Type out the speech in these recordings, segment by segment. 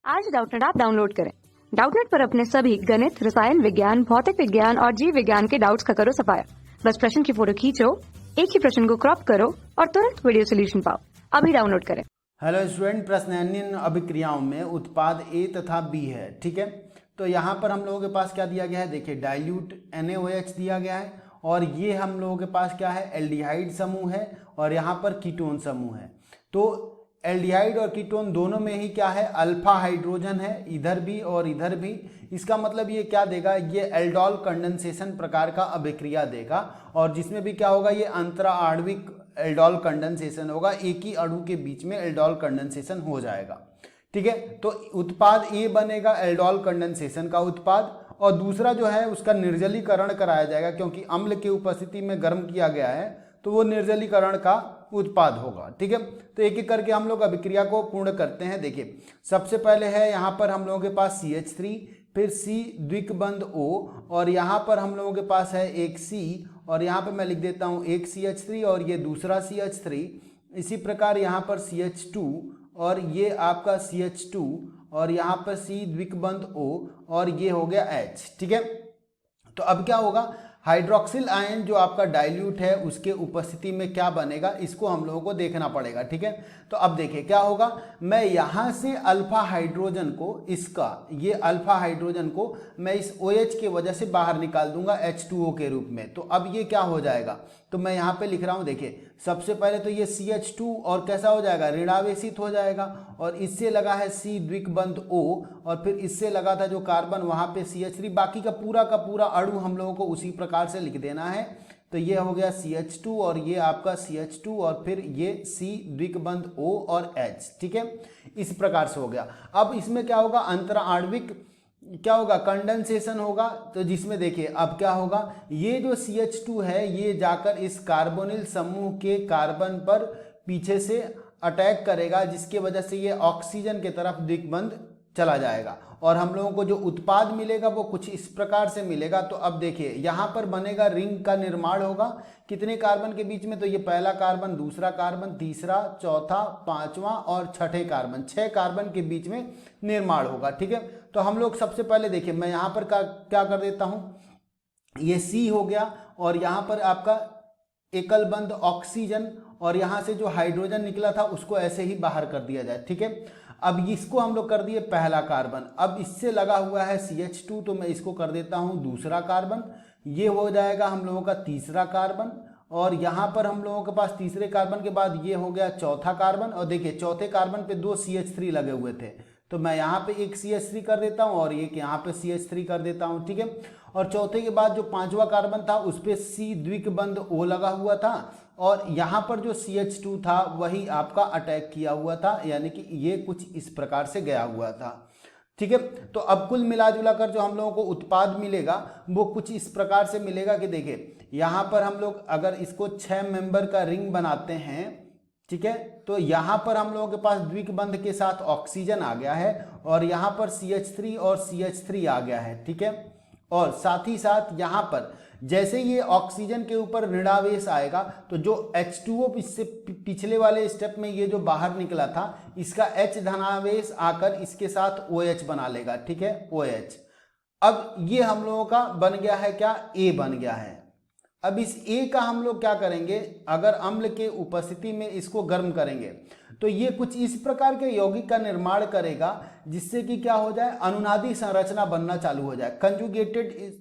आज Doubtnut app download करें। Doubtnut पर अपने सभी गणित, रसायन विज्ञान, भौतिक विज्ञान और जीव विज्ञान के डाउट्स का करो सफाया। बस प्रश्न की फोटो खींचो, एक ही प्रश्न को क्रॉप करो और तुरंत वीडियो सोल्यूशन पाओ। अभी डाउनलोड करें। हेलो स्टूडेंट, प्रश्नान्वयन अभिक्रियाओं में उत्पाद ए तथा बी है। ठीक है, तो यहाँ पर हम लोगों के पास क्या दिया गया है, देखिए डाइल्यूट NaOH दिया गया है और ये हम लोगों के पास क्या है, एल्डिहाइड समूह है और यहाँ पर कीटोन समूह है। तो एल्डिहाइड और कीटोन दोनों में ही क्या है, अल्फा हाइड्रोजन है, इधर भी और इधर भी। इसका मतलब ये क्या देगा, ये एल्डोल कंडेंसेशन प्रकार का अभिक्रिया देगा और जिसमें भी क्या होगा, ये अंतरा आणविक एल्डोल कंडेंसेशन होगा, एक ही अणु के बीच में एल्डोल कंडेंसेशन हो जाएगा। ठीक है, तो उत्पाद ए बनेगा एल्डोल कंडेंसेशन का उत्पाद और दूसरा जो है उसका निर्जलीकरण कराया जाएगा, क्योंकि अम्ल की उपस्थिति में गर्म किया गया है तो वो निर्जलीकरण का उत्पाद होगा। ठीक है, तो एक एक करके हम लोग अभिक्रिया को पूर्ण करते हैं। देखिए सबसे पहले है यहाँ पर हम लोगों के पास CH3, फिर C द्विकबंध O और यहाँ पर हम लोगों के पास है एक C और यहाँ पर मैं लिख देता हूँ एक CH3 और ये दूसरा CH3। इसी प्रकार यहाँ पर CH2 और ये आपका CH2 और यहाँ पर C द्विकबंध O और ये हो गया H। ठीक है, तो अब क्या होगा, हाइड्रोक्सिल आयन जो आपका डाइल्यूट है उसके उपस्थिति में क्या बनेगा, इसको हम लोगों को देखना पड़ेगा। ठीक है, तो अब देखिए क्या होगा, मैं यहाँ से अल्फा हाइड्रोजन को, इसका ये अल्फा हाइड्रोजन को मैं इस OH के वजह से बाहर निकाल दूंगा H2O के रूप में। तो अब ये क्या हो जाएगा, तो मैं यहाँ पे लिख रहा हूँ, देखिए सबसे पहले तो ये CH2 और कैसा हो जाएगा, ऋणावेशित हो जाएगा और इससे लगा है C द्विकबंध O और फिर इससे लगा था जो कार्बन वहाँ पे CH3, बाकी का पूरा अणु हम लोगों को उसी प्रकार से लिख देना है। तो ये हो गया CH2 और ये आपका CH2 और फिर ये C द्विकबंध O और H। ठीक है, इस प्रकार से हो गया। अब इसमें क्या होगा, अंतरा आणविक क्या होगा, कंडेंसेशन होगा। तो जिसमें देखिए अब क्या होगा, ये जो CH2 है ये जाकर इस कार्बोनिल समूह के कार्बन पर पीछे से अटैक करेगा, जिसके वजह से ये ऑक्सीजन के तरफ द्विकबंध चला जाएगा और हम लोगों को जो उत्पाद मिलेगा वो कुछ इस प्रकार से मिलेगा। तो अब देखिए यहाँ पर बनेगा, रिंग का निर्माण होगा कितने कार्बन के बीच में, तो ये पहला कार्बन, दूसरा कार्बन, तीसरा, चौथा, पांचवा और छठे कार्बन, 6 कार्बन के बीच में निर्माण होगा। ठीक है, तो हम लोग सबसे पहले देखिए मैं यहाँ पर क्या कर देता हूँ, ये C हो गया और यहाँ पर आपका एकल बंध ऑक्सीजन और यहाँ से जो हाइड्रोजन निकला था उसको ऐसे ही बाहर कर दिया जाए। ठीक है, अब इसको हम लोग कर दिए पहला कार्बन। अब इससे लगा हुआ है CH2 तो मैं इसको कर देता हूँ दूसरा कार्बन, ये हो जाएगा हम लोगों का तीसरा कार्बन और यहाँ पर हम लोगों के पास तीसरे कार्बन के बाद ये हो गया चौथा कार्बन और देखिए चौथे कार्बन पे 2 CH3 लगे हुए थे तो मैं यहाँ पे एक CH3 कर देता हूँ और एक यहाँ पे CH3 कर देता हूँ। ठीक है, और चौथे के बाद जो पांचवा कार्बन था उस पर C द्विकबंध O लगा हुआ था और यहाँ पर जो CH2 था वही आपका अटैक किया हुआ था, यानी कि ये कुछ इस प्रकार से गया हुआ था। ठीक है, तो अब कुल मिला जुला कर जो हम लोगों को उत्पाद मिलेगा वो कुछ इस प्रकार से मिलेगा कि देखिए यहाँ पर हम लोग अगर इसको 6 मेंबर का रिंग बनाते हैं, ठीक है, तो यहाँ पर हम लोगों के पास द्विकबंध के साथ ऑक्सीजन आ गया है और यहाँ पर CH3 और CH3 आ गया है। ठीक है, और साथ ही साथ यहाँ पर जैसे ये ऑक्सीजन के ऊपर ऋणावेश आएगा तो जो H2O इससे पिछले वाले स्टेप में ये जो बाहर निकला था इसका H धनावेश आकर इसके साथ OH बना लेगा। ठीक है, OH। अब ये हम लोगों का बन गया है क्या, A बन गया है। अब इस A का हम लोग क्या करेंगे, अगर अम्ल के उपस्थिति में इसको गर्म करेंगे तो ये कुछ इस प्रकार के यौगिक का निर्माण करेगा जिससे कि क्या हो जाए, अनुनादी संरचना बनना चालू हो जाए, कंजुगेटेड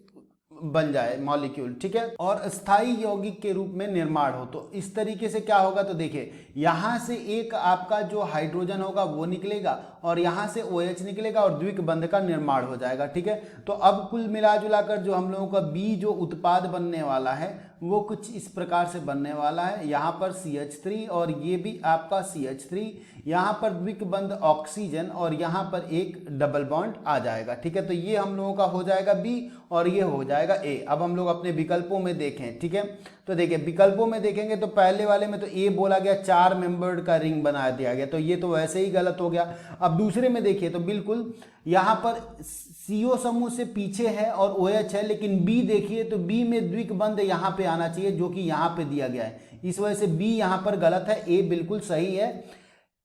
बन जाए मॉलिक्यूल। ठीक है, और स्थायी यौगिक के रूप में निर्माण हो। तो इस तरीके से क्या होगा, तो देखिए यहाँ से एक आपका जो हाइड्रोजन होगा वो निकलेगा और यहाँ से OH निकलेगा और द्विकबंध का निर्माण हो जाएगा। ठीक है, तो अब कुल मिला जुला कर जो हम लोगों का B जो उत्पाद बनने वाला है वो कुछ इस प्रकार से बनने वाला है। यहाँ पर CH3 और ये भी आपका CH3, यहाँ पर द्विकबंध ऑक्सीजन और यहाँ पर एक डबल बॉन्ड आ जाएगा। ठीक है, तो ये हम लोगों का हो जाएगा B और ये हो जाएगा A। अब हम लोग अपने विकल्पों में देखें। ठीक है, तो देखिए विकल्पों में देखेंगे तो पहले वाले में तो A बोला गया, 4 मेंबर्ड का रिंग बना दिया गया, तो ये तो वैसे ही गलत हो गया। अब दूसरे में देखिए तो बिल्कुल यहाँ पर CO समूह से पीछे है और OH है, लेकिन B देखिए तो B में द्विकबंध यहाँ पे आना चाहिए जो कि यहाँ पे दिया गया है, इस वजह से B यहाँ पर गलत है, A बिल्कुल सही है।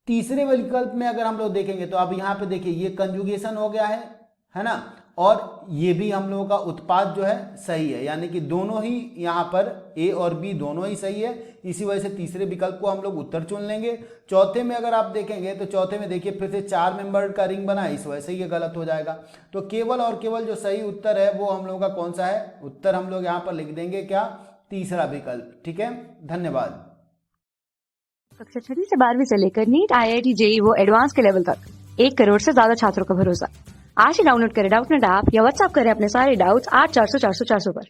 तीसरे विकल्प में अगर हम लोग देखेंगे तो अब यहाँ पे देखिए ये कंजुगेशन हो गया है ना, और ये भी हम लोगों का उत्पाद जो है सही है, यानी कि दोनों ही यहाँ पर ए और बी दोनों ही सही है। इसी वजह से तीसरे विकल्प को हम लोग उत्तर चुन लेंगे। चौथे में अगर आप देखेंगे तो चौथे में देखिए फिर से 4 मेंबर का रिंग बना है, इस वजह से ये गलत हो जाएगा। तो केवल और केवल जो सही उत्तर है वो हम लोग का कौन सा है, उत्तर हम लोग यहाँ पर लिख देंगे क्या, तीसरा विकल्प। ठीक है, धन्यवाद। कक्षा 6 से 12वीं से लेकर नीट, IIT, JEE वो एडवांस के लेवल तक 1 करोड़ से ज्यादा छात्रों का भरोसा। आज ही डाउनलोड करें डाउटनेट ऐप या व्हाट्सएप करें अपने सारे डाउट्स 8400 400 400 पर।